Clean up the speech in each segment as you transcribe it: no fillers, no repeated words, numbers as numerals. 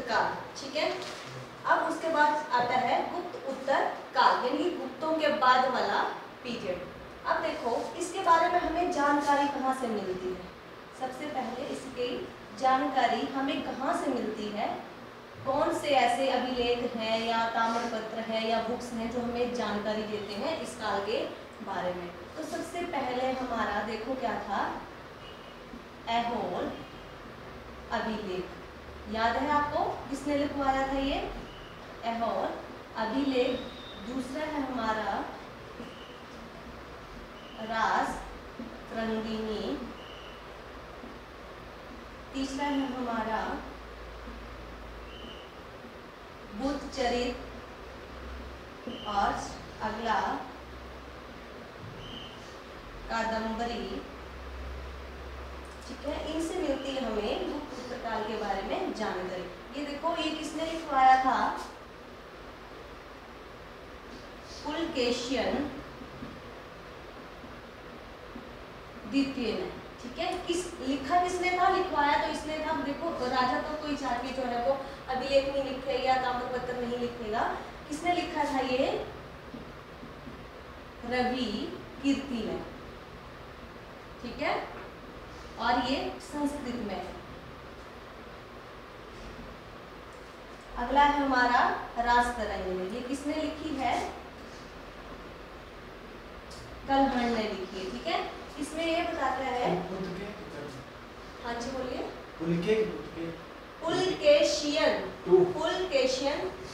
काल, ठीक है। अब उसके बाद आता है गुप्त उत्तर काल, यानी गुप्तों के बाद वाला पीरियड। अब देखो इसके बारे में हमें जानकारी कहाँ से मिलती है। सबसे पहले इसकी जानकारी हमें कहाँ से मिलती है, कौन से ऐसे अभिलेख हैं या ताम्रपत्र हैं या बुक्स हैं जो हमें जानकारी देते हैं इस काल के बारे में। तो सबसे पहले हमारा देखो क्या था, ऐहोल अभिलेख, याद है आपको किसने लिखवाया था ये, ऐहोल अभिलेख। दूसरा है हमारा रासरंगिनी, तीसरा है हमारा बुद्धचरित, और अगला कादम्बरी, ठीक है। इनसे मिलती है हमें गुप्त उत्तर काल के बारे में जानकारी। ये देखो ये किसने लिखवाया था, पुलकेशियन द्वितीय ने, ठीक है। लिखा किसने था, लिखवाया तो इसने था। देखो राजा तो कोई जाके जो है वो अभिलेख नहीं लिखेगा, ताम्रपत्र नहीं लिखेगा, किसने लिखा था ये, रवि कीर्ति ने, ठीक है। और ये संस्कृत में है। अगला है हमारा रासरंगिनी, ये किसने लिखी है, कलहण ने लिखी है, ठीक है। इसमें ये बताता है, हाँ जी बोलिए, पुलकेशियन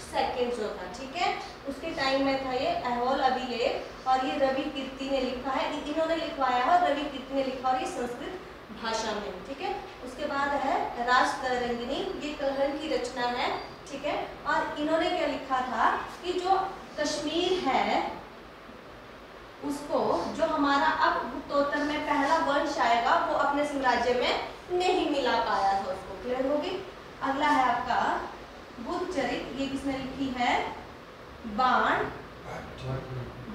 सेकंड जो था, ठीक है, उसके टाइम में था ये ऐहोल अभिलेख, और ये रवि कीर्ति ने लिखा है, इन्होंने लिखवाया है, रवि कीर्ति ने लिखा, और ये संस्कृत भाषा में, ठीक है। उसके बाद है रासरंगिनी, ये कलहण की रचना है, ठीक है। और इन्होंने क्या लिखा था कि जो कश्मीर है उसको, जो हमारा अब गुप्तोत्तर में पहला वंश आएगा, वो अपने साम्राज्य में नहीं मिला पाया था उसको। क्लियर होगी। अगला है आपका बुद्धचरित, ये किसने लिखी है, बाण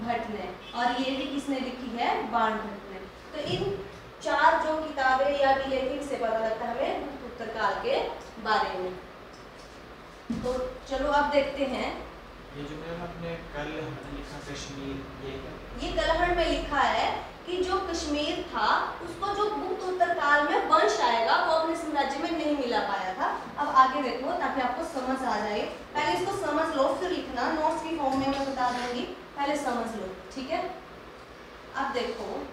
भट्ट ने, और ये भी किसने लिखी है, बाण भट्ट ने। तो इन चार जो किताबें या अभिलेख से पता लगता है हमें गुप्त उत्तर काल के बारे में। तो चलो अब देखते हैं, ये जो मैम आपने कल लिखा कश्मीर, ये कलहण में लिखा है कि जो कश्मीर था उसको जो गुप्त उत्तर काल में वंश आएगा वो अपने साम्राज्य में नहीं मिला पाया था। अब आगे देखो ताकि आपको समझ आ जाए, पहले इसको समझ लो फिर लिखना, नोट्स की फॉर्म में मैं बता दूंगी, पहले समझ लो, ठीक है। अब देखो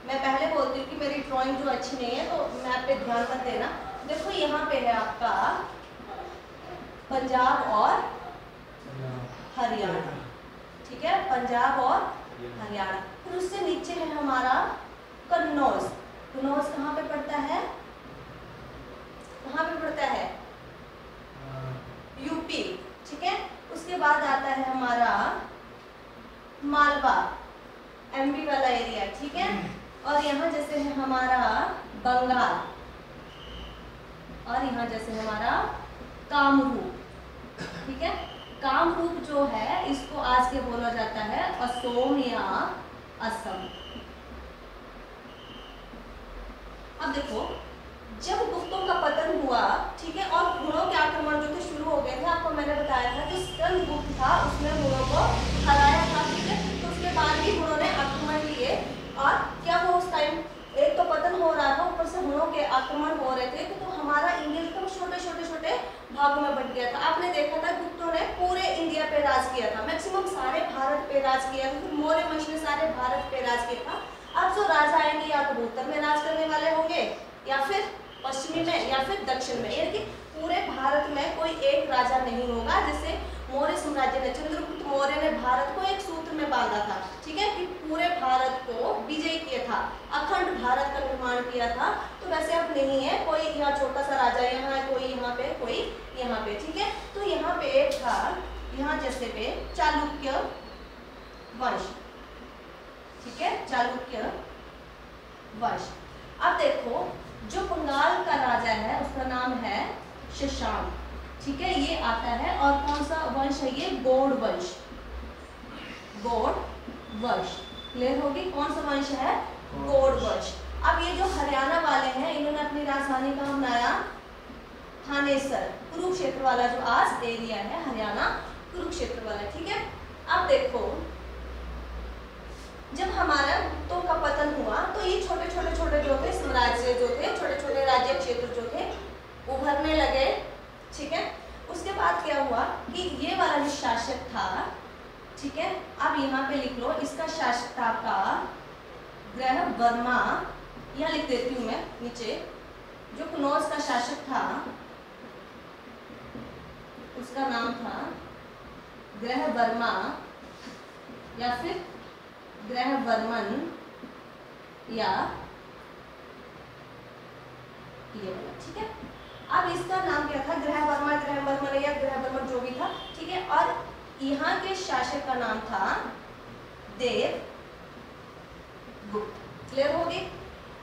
मैं पहले बोलती हूँ कि मेरी ड्राइंग जो अच्छी नहीं है तो मैं आप पे ध्यान मत देना। देखो यहाँ पे है आपका पंजाब और हरियाणा, ठीक है, पंजाब और हरियाणा। फिर उससे नीचे है हमारा कन्नौज। कन्नौज कहाँ पे पड़ता है, कहाँ पे पड़ता है, यूपी, ठीक है। उसके बाद आता है हमारा मालवा, एमपी वाला एरिया, ठीक है। और यहाँ जैसे है हमारा बंगाल, और यहाँ जैसे हमारा कामरूप, ठीक है। कामरूप जो है इसको आज के बोला जाता है असोम या असम। अब देखो जब गुप्तों का पतन हुआ, ठीक है, और हुणों के आक्रमण जो थे शुरू हो गए थे, आपको मैंने बताया था जो स्कंदगुप्त था उसने हुणों को हराया था, ठीक है। तो उसके बाद भी हुणों ने आक्रमण किए, और क्या वो उस टाइम एक तो पतन हो रहा था, ऊपर से हुणों के आक्रमण हो रहे थे, तो हमारा इंडिया एकदम छोटे छोटे छोटे भागों में बट गया था। आपने देखा था गुप्तों ने पूरे इंडिया पे राज किया था, मैक्सिमम सारे भारत पे राज किया था, फिर मौर्य वंश ने सारे भारत पे राज किया था। अब जो राजा आएंगे या तो उत्तर में राज करने वाले होंगे या फिर पश्चिमी में या फिर दक्षिण में, यानी कि पूरे भारत में कोई एक राजा नहीं होगा। जैसे मौर्य साम्राज्य ने, चंद्रगुप्त मौर्य ने भारत को एक सूत्र में बांधा था, ठीक है, कि पूरे भारत को विजय किया था, अखंड भारत का निर्माण किया था। तो वैसे अब नहीं है, कोई यहाँ छोटा सा राजा यहाँ है, कोई यहाँ पे, कोई यहाँ पे, ठीक है। तो यहाँ पे एक था, यहाँ जैसे पे चालुक्य वंश, ठीक है, चालुक्य वंश। अब देखो जो बंगाल का राजा है उसका नाम है शशांक, ठीक है, ये आता है। और कौन सा वंश है ये, गौड़ वंश, गौड़ वंश। क्लियर होगी, कौन सा वंश है, गौड़ वंश। अब ये जो हरियाणा वाले हैं इन्होंने अपनी राजधानी कहाँ बनाया, थानेसर, कुरुक्षेत्र वाला जो आज एरिया है हरियाणा, कुरुक्षेत्र वाला, ठीक है। अब देखो जब हमारा गुप्तों का पतन हुआ तो ये छोटे छोटे जो थे साम्राज्य जो थे, छोटे छोटे राज्य क्षेत्र जो थे उभरने लगे, ठीक है। उसके बाद क्या हुआ कि ये वाला जो शासक था, ठीक है, अब यहाँ पे लिख लो, इसका शासक था आपका ग्रह वर्मा, यहाँ लिख देती हूँ मैं नीचे। जो कनौज का शासक था उसका नाम था ग्रह वर्मा या फिर ग्रह वर्मन, या ये वाला, ठीक है। अब इसका नाम क्या था, ग्रह वर्मा, ग्रह वर्मन या ग्रह वर्मन जो भी था, ठीक है। और यहाँ के शासक का नाम था देवगुप्त। क्लियर हो गई।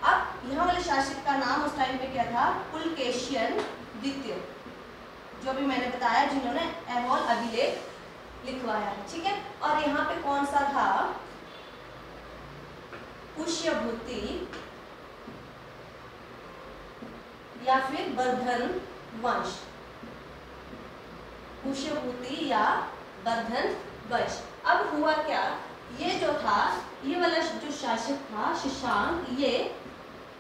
अब यहाँ वाले शासक का नाम उस टाइम पे क्या था, पुलकेशियन द्वितीय, जो भी मैंने बताया, जिन्होंने ऐहोल अभिलेख लिखवाया है, ठीक है। और यहाँ पे कौन सा था, पुष्यभूति या फिर वर्धन वंश, पुष्यभूति या वर्धन वंश। अब हुआ क्या, ये जो था, ये वाला जो शासक था शशांक, ये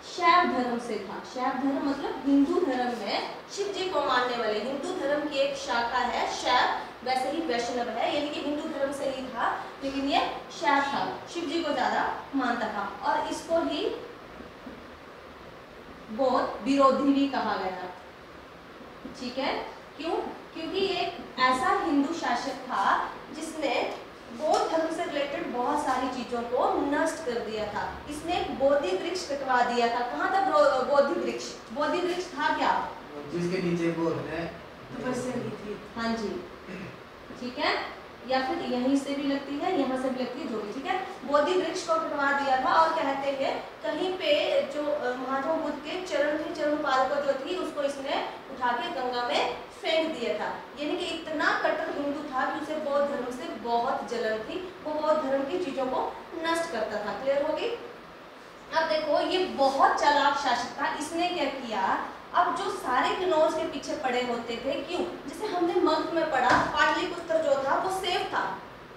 शैव धर्म से था। शैव धर्म मतलब हिंदू धर्म में शिव जी को मानने वाले, हिंदू धर्म की एक शाखा है शैव, वैसे ही वैष्णव है, यानी कि हिंदू धर्म से ही था, लेकिन ये शैव था, शिव जी को ज्यादा मानता था। और इसको ही बौद्ध विरोधी भी कहा गया, ठीक है। क्यों? क्योंकि ये ऐसा हिंदू शासक था जिसने बौद्ध धर्म से रिलेटेड बहुत सारी चीजों को नष्ट कर दिया था। इसने बोधि वृक्ष कटवा दिया था। कहाँ था बोधि वृक्ष? बोधि वृक्ष था क्या, जिसके नीचे बोध है तपस्या की थी, हाँ जी, ठीक है। या फिर यहीं से भी लगती है, यहाँ से भी लगती है, जो भी, ठीक है। बोधि वृक्ष को कटवा दिया था और कहते हैं कहीं पे जो महात्मा बुद्ध के चरण थे, चरण पादुका जो थी, उसको इसने उठा के गंगा में फेंक दिया था। यानी कि इतना कट्टर हिंदू था कि उसे बौद्ध धर्म से बहुत जलन थी, वो बौद्ध धर्म की चीजों को नष्ट करता था। क्लियर हो गई। अब देखो ये बहुत चालाक शासक था। इसने क्या किया, अब जो सारे कनौज के पीछे पड़े होते थे, क्यों, जैसे हमने मगध में पढ़ा, पाटलिपुत्र जो था वो सेफ था,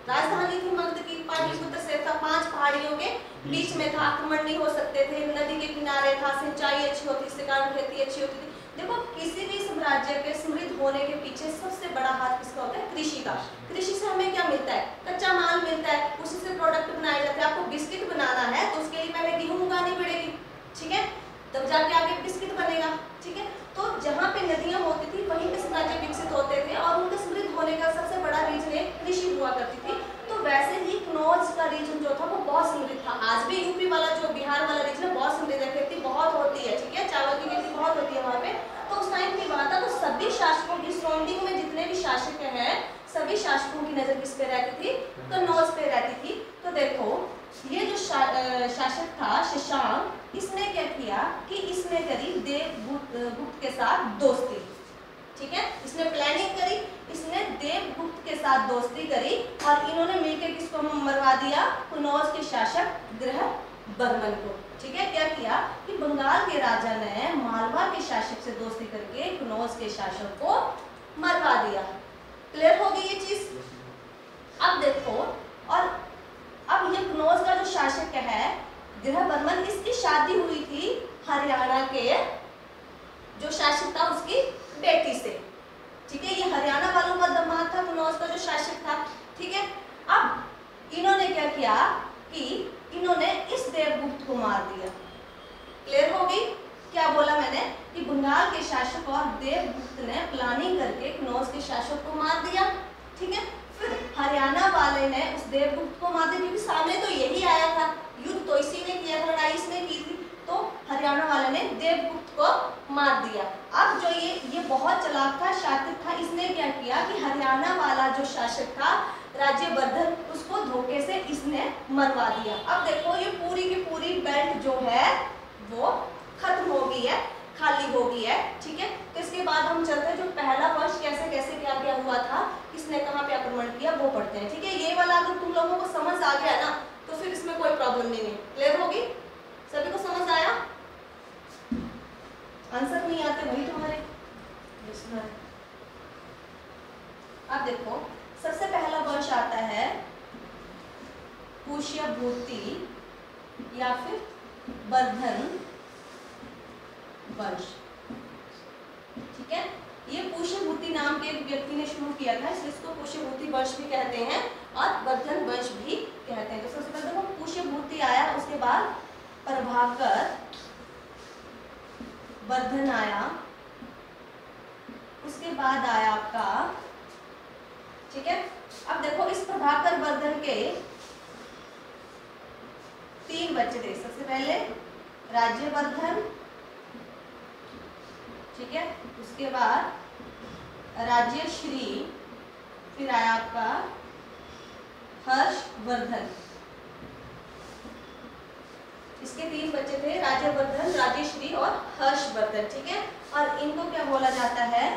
राजधानी थी मगध की, पाटलिपुत्र सेफ था, 5 पहाड़ियों के बीच में था, आक्रमण नहीं हो सकते थे, नदी के किनारे था, सिंचाई अच्छी होती, इसके कारण खेती अच्छी होती थी। देखो किसी भी साम्राज्य के समृद्ध होने के पीछे सबसे बड़ा हाथ किसका होता है, कृषि का। कृषि से हमें क्या मिलता है, कच्चा माल मिलता है, उसी से प्रोडक्ट बनाए जाते हैं। आपको बिस्किट बनाना है तो उसके लिए पहले गेहूं उगानी पड़ेगी, ठीक है, तब जाके आगे बिस्किट बनेगा, ठीक है। तो जहाँ पे नदियां होती थी वहीं पे साम्राज्य विकसित होते थे और उनके समृद्ध होने का सबसे बड़ा रीजन कृषि हुआ करती थी। तो वैसे ही कनौज का रीजन जो था वो बहुत समृद्ध था। आज भी यूपी वाला जो बिहार वाला रीजन है बहुत समृद्ध है, खेती बहुत होती है, ठीक है, चावल की खेती बहुत होती है वहाँ पे। तो उस टाइम की बात है, तो सभी शासकों की सराउंडिंग में जितने भी शासक हैं, सभी शासकों की नजर किस पे रहती थी, कनौज पे रहती थी। तो देखो ये जो शासक था शशांक, इसने क्या किया कि इसने करी देवगुप्त के साथ दोस्ती, ठीक है, इसने प्लानिंग करी, इसने देवगुप्त के साथ दोस्ती करी और इन्होंने मिलकर किसको मरवा दिया, कनौज के शासक ग्रह वर्मन को, ठीक है। क्या किया कि बंगाल के राजा ने मालवा के शासक से दोस्ती करके कनौज के शासक को मरवा दिया। क्लियर हो गई ये चीज। अब देखो, और अब ये कनौज का जो शासक है ग्रह वर्मन, इसकी शादी हुई थी हरियाणा के जो शासक था उसकी बेटी से, ठीक है। ये हरियाणा वालों का दामाद था कनौज का जो शासक था, ठीक है। अब इन्होंने क्या किया कि इन्होंने इस देवगुप्त को मार दिया। क्लियर हो गई। क्या बोला मैंने कि बंगाल के शासक और देवगुप्त ने प्लानिंग करके कनौज के शासक को मार दिया, ठीक है। फिर हरियाणा वाले ने उस देवगुप्त को मार दिया, क्योंकि सामने तो यही आया था, युद्ध तो इसी ने किया, लड़ाई इसने की थी, तो हरियाणा वाले ने देवगुप्त को मार दिया। अब जो ये बहुत चालाक था, शातिर था, इसने क्या किया कि हरियाणा वाला जो शासक था राज्यवर्धन, उसको धोखे से इसने मरवा दिया। अब देखो ये पूरी की पूरी बेल्ट जो है वो खत्म हो गई है, खाली हो गई है, ठीक है। तो इसके बाद हम चलते हैं जो पहला वर्ष कैसे कैसे क्या क्या हुआ था, किसने कहाँ पे आक्रमण किया, वो पढ़ते हैं, ठीक है। ये वाला अगर तुम लोगों को समझ आ गया ना तो फिर इसमें कोई प्रॉब्लम नहीं है। क्लियर होगी, सभी को समझ आया? आंसर नहीं आते वही तुम्हारे पुष्यभूति या फिर वर्धन वंश। ठीक है, ये पुष्यभूति नाम के एक व्यक्ति ने शुरू किया था, इसलिए इसको पुष्यभूति वंश भी कहते हैं और वर्धन वंश भी कहते हैं। तो सबसे पहले देखो पुष्यभूति आया, उसके बाद प्रभाकर वर्धन आया, उसके बाद आया आपका, ठीक है। अब देखो इस प्रभाकर वर्धन के 3 बच्चे थे। सबसे पहले राज्यवर्धन, ठीक है, उसके बाद राज्यश्री, फिर आया आपका हर्षवर्धन। इसके 3 बच्चे थे, राज्यवर्धन, राज्यश्री और हर्षवर्धन। ठीक है, और इनको क्या बोला जाता है,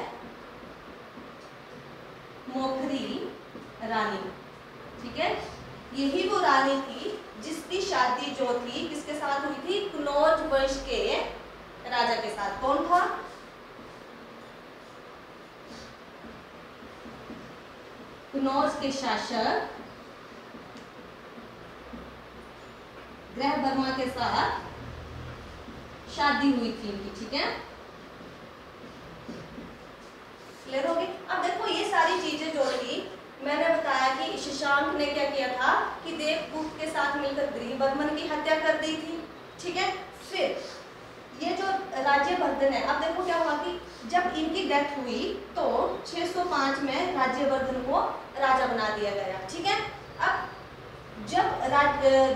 मोखरी रानी। ठीक है, यही वो रानी थी जिसकी शादी जो थी किसके साथ हुई थी, कनौज वंश के राजा के साथ। कौन था, कनौज के शासक ग्रहवर्मा के साथ शादी हुई थी इनकी। ठीक है, क्लियर हो गई। अब देखो ये सारी चीजें जोड़ी, मैंने बताया कि शशांक ने क्या किया था कि देवगुप्त के साथ मिलकर ग्रहवर्मन की हत्या कर दी थी। ठीक है, फिर ये जो राज्यवर्धन है, अब देखो क्या हुआ कि जब इनकी डेथ हुई तो 605 में राज्यवर्धन को राजा बना दिया गया। ठीक है, अब जब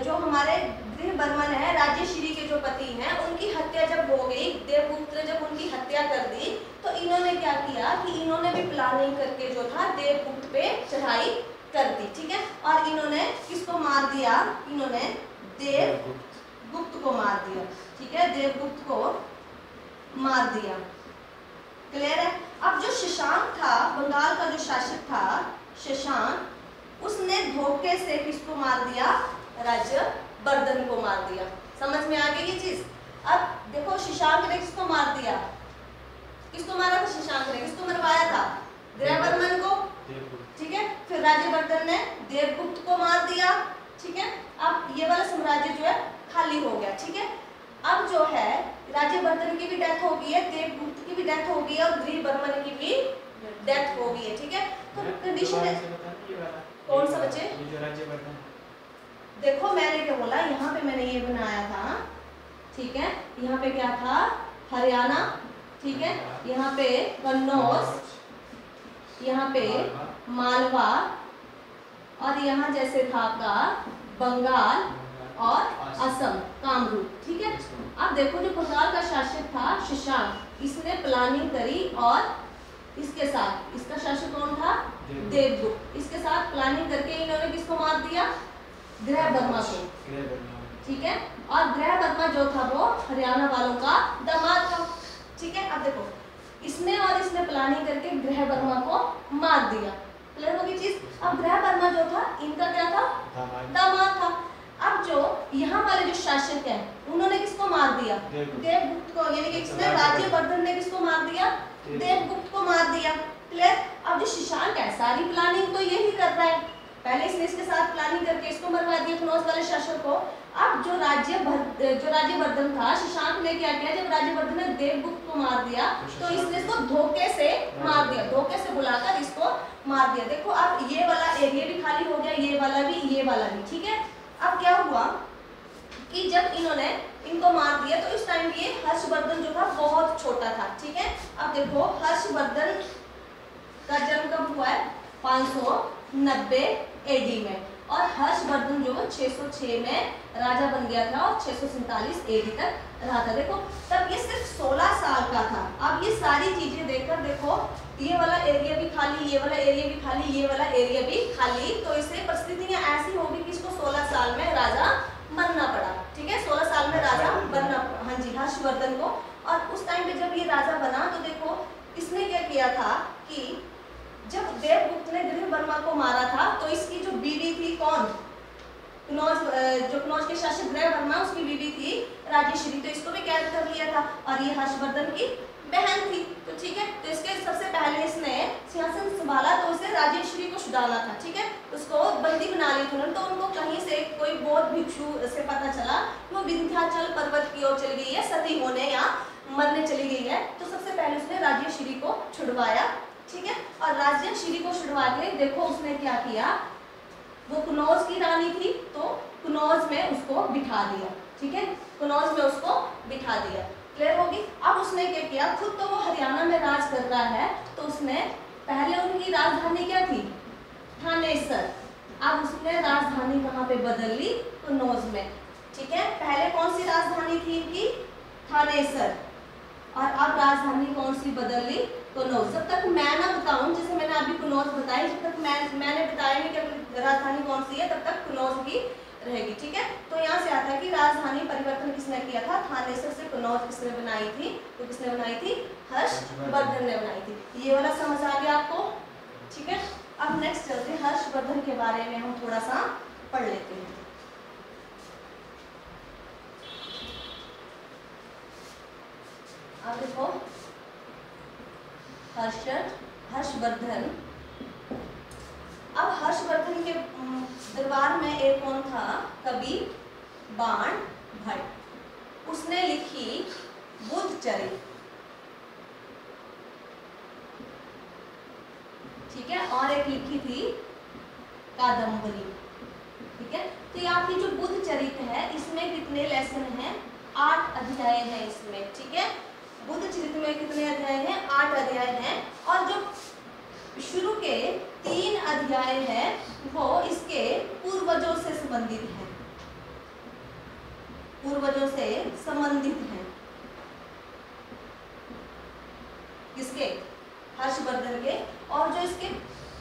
जो हमारे गृहवर्मन है, राज्यश्री के जो पति हैं, उनकी हत्या जब हो गई, देवगुप्त ने जब उनकी हत्या कर दी, तो इन्होंने क्या किया कि इन्होंने भी प्लानिंग करके जो था देवगुप्त पे चढ़ाई कर दी। ठीक है, और इन्होंने किसको मार दिया, इन्होंने देवगुप्त को मार दिया। ठीक है, देवगुप्त को मार दिया। क्लियर है। अब जो शशांक था, बंगाल का जो शासक था शशांक, उसने धोखे से किसको मार दिया, राज्यवर्धन को मार दिया। समझ में आ गई ये चीज। अब देखो शशांक ने किसको मार दिया, किसको मारा था शशांक ने, किसको मरवाया था, ग्रहवर्मन को। ठीक है, फिर राज्यवर्धन ने देवगुप्त को मार दिया। ठीक है, अब ये वाला साम्राज्य जो है खाली हो गया। ठीक है, अब जो है राज्यवर्धन की भी डेथ हो गई है, देवगुप्त की भी डेथ हो गई है और ग्रहवर्मन की भी डेथ हो गई है। ठीक है, तो कंडीशन है कौन सा बच्चे, ये जो राज्यवर्धन, देखो मैंने क्या बोला, यहाँ पे मैंने ये बनाया था। ठीक है, यहाँ पे क्या था, हरियाणा। ठीक है, यहाँ पे कन्नौज, यहाँ पे मालवा, और यहाँ जैसे था आपका बंगाल और असम, कामरूप। ठीक है, अब देखो जो बंगाल का शासक था शशांक, इसने प्लानिंग करी और इसके साथ, इसका शासक कौन था, देवगुप्त, इसके साथ प्लानिंग करके इन्होंने किसको मार दिया, ग्रहवर्मा को। ठीक है, और ग्रहवर्मा जो था वो हरियाणा वालों का दामाद था। ठीक है, अब देखो इसने और इसने प्लानिंग करके ग्रहवर्मा को मार दिया। क्लियर होगी चीज। अब ग्रहवर्मा जो था इनका क्या था, दामाद था। अब जो यहाँ वाले जो शासक हैं उन्होंने किसको मार दिया, देवगुप्त को, यानी कि किसने, राज्यवर्धन ने किसको मार दिया, देवगुप्त को मार दिया। क्लियर। अब जो शशांक है सारी प्लानिंग तो यही कर रहा है, पहले इसने इसके साथ प्लानिंग करके इसको मरवा दिया कनौज वाले शासक को। अब जो राज्यवर्धन था, शशांक ने क्या किया, जब राज्यवर्धन ने देवगुप्त को मार दिया तो इसने इसको धोखे से मार दिया, धोखे से बुलाकर इसको मार दिया। देखो अब ये वाला एरिया भी खाली हो गया, ये वाला भी, ये वाला भी। ठीक है, अब क्या हुआ कि जब इन्होंने इनको मार दिया तो इस टाइम ये हर्षवर्धन जो था बहुत छोटा था। ठीक है, अब देखो हर्षवर्धन का जन्म कब हुआ है, 590 एडी में, और हर्षवर्धन जो 606 में राजा बन गया था और 647 एडी तक रहा था। देखो तब ये सिर्फ 16 साल का था। अब ये सारी चीजें देखकर देखो, ये वाला एरिया भी खाली, ये वाला एरिया भी खाली, ये वाला एरिया भी खाली, तो इससे परिस्थितियां ऐसी होगी कि इसको 16 साल में राजा बनना पड़ा। ठीक है, 16 साल में राजा बनना, हाँ जी, हर्षवर्धन को। और उस टाइम पे जब ये राजा बना तो देखो इसने क्या किया था कि जब देवगुप्त ने गृहवर्मा को मारा था तो इसकी जो बीवी थी, कौन, कनौज के शासक गृहवर्मा, उसकी बीवी थी राज्यश्री, तो इसको भी कैद कर लिया था और ये हर्षवर्धन की बहन थी। तो ठीक है, तो इसके सबसे पहले इसने सिंहासन संभाला तो उसे राजेश्वरी को छुड़ाना था। ठीक है, उसको बंदी बना ली थी उन्होंने। तो उनको कहीं से कोई बौद्ध भिक्षु से पता चला वो विंध्याचल पर्वत की ओर चली गई है, सती होने या मरने चली गई है। तो सबसे पहले उसने राजेश्वरी को छुड़वाया। ठीक है, और राजेश्वरी को छुड़वा के देखो उसने क्या किया, वो कनौज की रानी थी तो कनौज में उसको बिठा दिया। ठीक है, कनौज में उसको बिठा दिया। क्लियर होगी। अब उसने क्या किया, खुद तो वो हरियाणा में राज कर रहा है, तो उसने पहले उनकी राजधानी क्या थी, थानेसर। अब उसने राजधानी कहाँ पे बदल ली, कनौज में। ठीक है, पहले कौन सी राजधानी थी इनकी, थानेसर, और अब राजधानी कौन सी बदल ली, कनौज। जब तक मैं ना बताऊं, जैसे मैंने अभी कनौज बताई, जब तक मैंने बताया नहीं कि राजधानी कौन सी है, तब तक कनौज ही रहेगी। ठीक है, तो यहाँ से आता है कि राजधानी परिवर्तन किसने किया था, थानेसर से कनौज किसने बनाई थी, तो किसने बनाई थी, हर्षवर्धन ने बनाई थी। ये वाला समझ आ गया आपको। ठीक है, अब नेक्स्ट चलते हैं, हर्षवर्धन के बारे में हम थोड़ा सा पढ़ लेते हैं। अब देखो हर्षवर्धन। अब हर्षवर्धन के दरबार में एक कौन था, कवि बाण भट्ट। उसने लिखी बुद्धचरित। ठीक है, और एक लिखी थी कादम्बरी। ठीक है, तो ये आपकी जो बुद्धचरित है इसमें कितने लेसन हैं, 8 अध्याय हैं इसमें। ठीक है, बुद्धचरित में कितने अध्याय हैं, 8 अध्याय हैं। और जो शुरू के 3 अध्याय हैं वो इसके पूर्वजों से संबंधित हैं, पूर्वजों से संबंधित हैं। किसके, हर्षवर्धन के। और जो इसके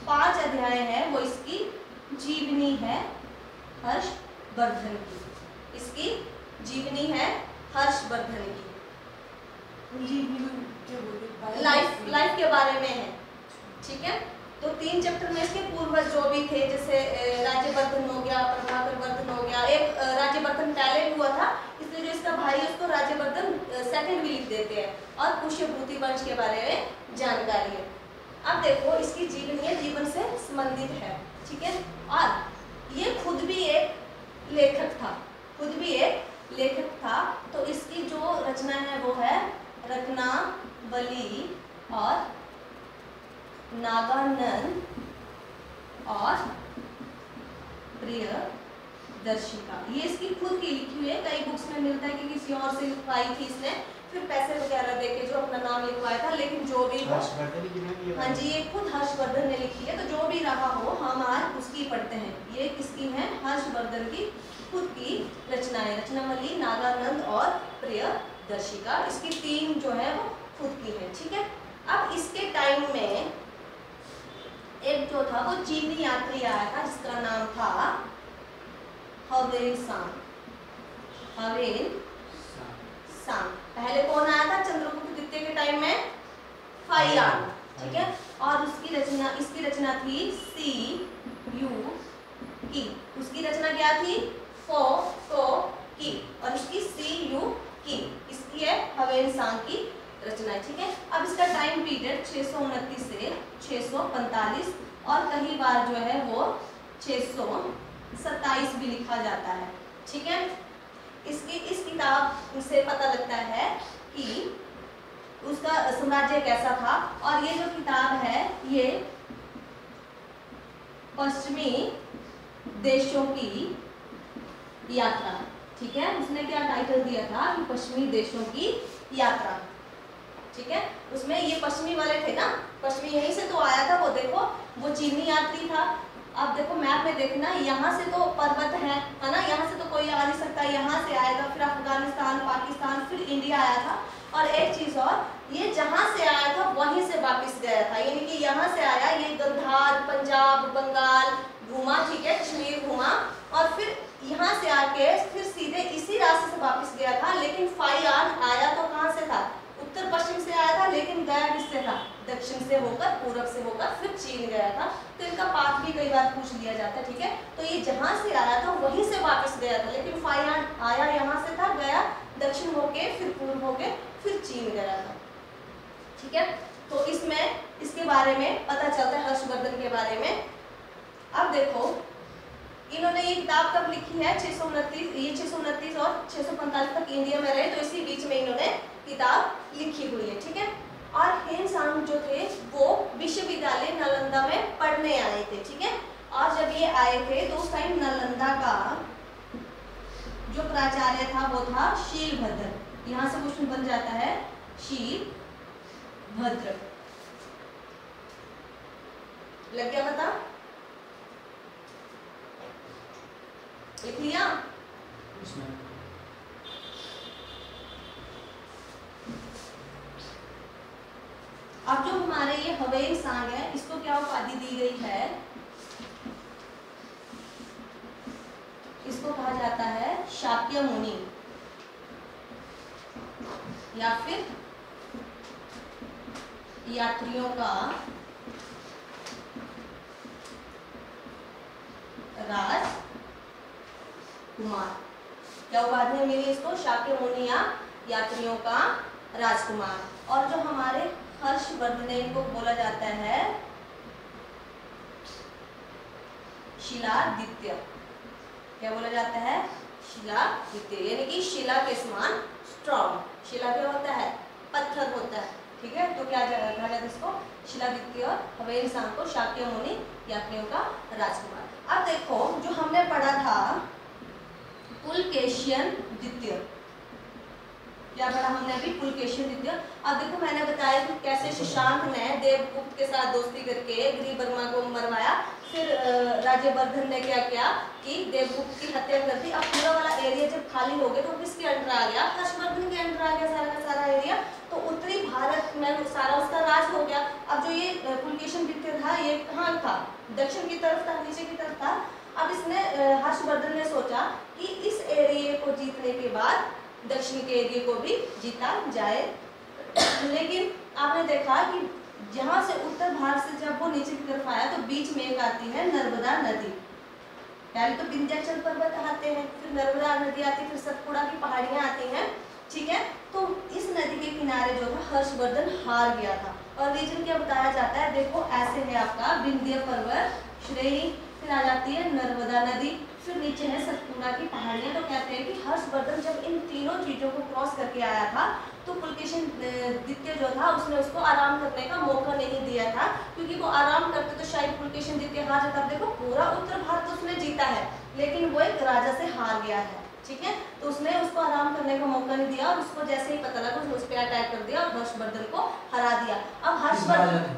5 अध्याय हैं वो इसकी जीवनी है हर्षवर्धन की। इसकी जीवनी है हर्षवर्धन की, लाइफ के बारे में है। ठीक है, तो 3 चैप्टर में इसके पूर्वज जो भी थे, जैसे राज्यवर्धन हो गया, प्रभाकरवर्धन हो गया। एक राज्यवर्धन पहले हुआ था, इसलिए जो इसका भाई उसको राज्यवर्धन सेकंड भी लिख देते हैं। और पुष्यभूति वंश के बारे में जानकारी है। अब देखो इसकी जीवनी है, जीवन से संबंधित है। ठीक है, और ये खुद भी एक लेखक था, खुद भी एक लेखक था। तो इसकी जो रचना है वो है रत्नावली और नागानंद और प्रियदर्शिका। ये इसकी खुद की लिखी हुई है। कई बुक्स में मिलता है कि किसी और से लिखवाई थी इसने, फिर पैसे वगैरह देके जो अपना नाम लिखवाया था। लेकिन जो भी हो, हाँ जी, ये खुद हर्षवर्धन ने लिखी है। तो जो भी रहा हो हम आज उसकी पढ़ते हैं। ये किसकी है, हर्षवर्धन की खुद की रचना है, रत्नावली, नागानंद और प्रियदर्शिका। इसकी 3 जो है वो खुद की है। ठीक है, अब इसके टाइम में एक जो था वो चीनी यात्री आया था जिसका नाम था हवेन सांग। हवेन सांग। पहले कौन आया था, चंद्रगुप्त द्वितीय के टाइम में फाइयान। ठीक है, और उसकी रचना, इसकी रचना थी सी यू की। उसकी रचना क्या थी, फो तो की, और इसकी सी यू की। इसकी है हवेन सांग की रचना। ठीक है, अब इसका टाइम पीरियड 629 से 645 और कई बार जो है वो 627 भी लिखा जाता है। ठीक है, इसकी इस किताब से पता लगता है कि उसका साम्राज्य कैसा था। और ये जो किताब है ये पश्चिमी देशों की यात्रा। ठीक है, उसने क्या टाइटल दिया था कि पश्चिमी देशों की यात्रा। ठीक है, उसमें ये पश्चिमी वाले थे ना, पश्चिमी यहीं से तो आया था। वो देखो वो चीनी यात्री था। अब देखो मैप में देखना, यहाँ से तो पर्वत है ना, यहाँ से तो कोई आ नहीं सकता। यहाँ से आएगा, फिर अफगानिस्तान, पाकिस्तान, फिर इंडिया आया था। और एक चीज और, ये जहाँ से आया था वहीं से वापस गया था। यानी कि यहाँ से आया, ये गंधार, पंजाब, बंगाल घूमा। ठीक है, कश्मीर घूमा, और फिर यहाँ से आके फिर सीधे इसी रास्ते से वापस गया था। लेकिन फाइयान आया तो कहाँ से था, उत्तर पश्चिम से आया था, लेकिन गया किससे था, दक्षिण से होकर, पूरब से होकर फिर चीन गया था। तो इनका पाथ भी कई बार पूछ लिया जाता है। ठीक है, तो ये जहाँ से आया था वहीं से वापस गया था। लेकिन फाइयान आया यहाँ से था, गया दक्षिण होके, फिर पूर्व होके, फिर चीन गया था। ठीक है, तो इसमें इसके बारे में पता चलता है, हर्षवर्धन के बारे में। अब देखो इन्होंने ये किताब कब लिखी है, 629 और 645 तक इंडिया में रहे, तो इसी बीच में इन्होंने किताब लिखी हुई है। ठीक है, और हेनसांग जो थे वो विश्वविद्यालय नालंदा में पढ़ने आए थे। ठीक है, और जब ये आए थे तो उस टाइम नालंदा का जो प्राचार्य था वो था शीलभद्र। यहाँ से क्वेश्चन बन जाता है शीलभद्र। लग गया पता? लिख लिया? अब जो हमारे ये ह्वेनसांग है, इसको क्या उपाधि दी गई है? इसको कहा जाता है शाक्य मुनि या फिर यात्रियों का राजकुमार। क्या उपाधि मिली इसको? शाक्य मुनि या यात्रियों का राजकुमार। और जो हमारे हर्षवर्धन है, इनको बोला जाता है शिलादित्य। क्या बोला जाता है? शिलादित्य, यानी कि शिला के समान स्ट्रॉन्ग। शिला क्या होता है? पत्थर होता है। ठीक है, तो क्या कहा जाता है इसको? शिलादित्य। और ह्वेनसांग को शाक्य मुनि, यात्रियों का राजकुमार। अब देखो जो हमने पढ़ा था पुलकेशियन द्वितीय, क्या पढ़ा हमने अभी? पुलकेशियन द्वितीय। अब देखो मैंने बताया कि कैसे शशांक ने देवगुप्त के साथ दोस्ती करके ग्रीवर्मा को मरवाया, फिर राज्यवर्धन ने क्या किया कि देवगुप्त की हत्या कर दी। अब पूरा वाला एरिया जब खाली हो गया तो किसके अंडर आ गया? हर्षवर्धन के अंडर आ गया सारा का सारा एरिया। तो उत्तरी भारत में सारा उसका राज हो गया। अब जो ये पुलकेशियन द्वितीय था ये कहाँ था? दक्षिण की तरफ था, नीचे की तरफ था। अब इसने हर्षवर्धन ने सोचा कि इस एरिया को जीतने के बाद दक्षिण के एरिया को भी जीता जाए। लेकिन आपने देखा कि जहां से उत्तर भारत से जब वो नीचे की तरफ आया तो बीच में एक आती है नर्मदा नदी। पहले तो विंध्याचल पर्वत आते हैं, फिर नर्मदा नदी आती है, फिर सतपुड़ा की पहाड़ियां आती हैं। ठीक है, तो इस नदी के किनारे जो था हर्षवर्धन हार गया था। और रीजन क्या बताया जाता है? देखो ऐसे है आपका विंध्य पर्वत श्रेणी, फिर आ जाती है नर्मदा नदी, फिर नीचे है सतपुड़ा की पहाड़ियां। तो कहते हैं कि हर्षवर्धन जब इन तीनों चीजों को क्रॉस करके आया था तो पुलकेशिन द्वितीय जो था उसने उसको आराम करने का मौका नहीं दिया था, क्योंकि वो आराम करते तो शायद पुलकेशिन द्वितीय हार जाता। देखो पूरा उत्तर भारत उसने जीता है, लेकिन वो एक राजा से हार गया है। ठीक है, तो उसने उसको आराम करने का मौका नहीं दिया और उसको जैसे ही पता लगा उसने उस पर अटैक कर दिया और हर्षवर्धन को हरा दिया। अब हर्षवर्धन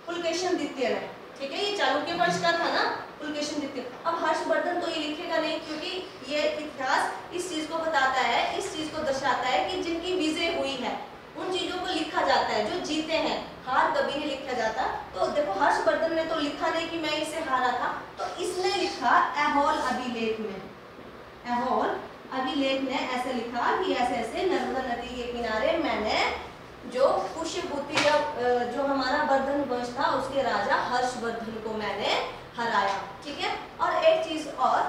पुलकेशिन द्वितीय ने, ठीक है, ये चालुक्य वंश का था ना पुलकेशिन द्वितीय। अब हर्षवर्धन तो ये लिखेगा नहीं, क्योंकि ये इतिहास इस चीज को बताता है, इस चीज को दर्शाता है कि जिनकी विजय हुई है उन चीजों को लिखा जाता है, जो जीते हैं। हार कभी नहीं लिखा जाता। तो देखो हर्षवर्धन ने तो लिखा नहीं कि मैं इसे हारा था, तो इसने लिखा ऐहोल अभिलेख में, ऐहोल अभिलेख ने ऐसे लिखा कि ऐसे ऐसे नर्मदा नदी के किनारे मैंने जो पुष्यभूति जो हमारा वर्धन वंश था उसके राजा हर्षवर्धन को मैंने हराया। ठीक है, और एक चीज और,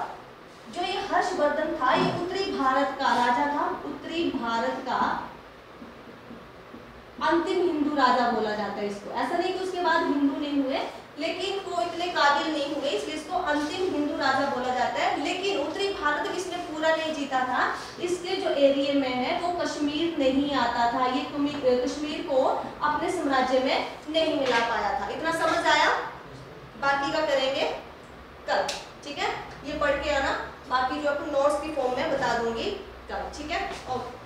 जो ये हर्षवर्धन था ये उत्तरी भारत का राजा था, उत्तरी भारत का अंतिम हिंदू राजा बोला जाता है इसको। ऐसा नहीं कि उसके बाद हिंदू नहीं हुए, लेकिन वो इतने काबिल नहीं हुए इसलिए इसको अंतिम हिंदू राजा बोला जाता है। लेकिन उत्तरी भारत इसने पूरा नहीं जीता था, इसके जो एरिया में है वो कश्मीर नहीं आता था, ये कश्मीर को अपने साम्राज्य में नहीं मिला पाया था। इतना समझ आया? बाकी का करेंगे कल। ठीक है, ये पढ़ के आना, बाकी जो अपन नोट्स की फॉर्म में बता दूंगी कल। ठीक है, ओके।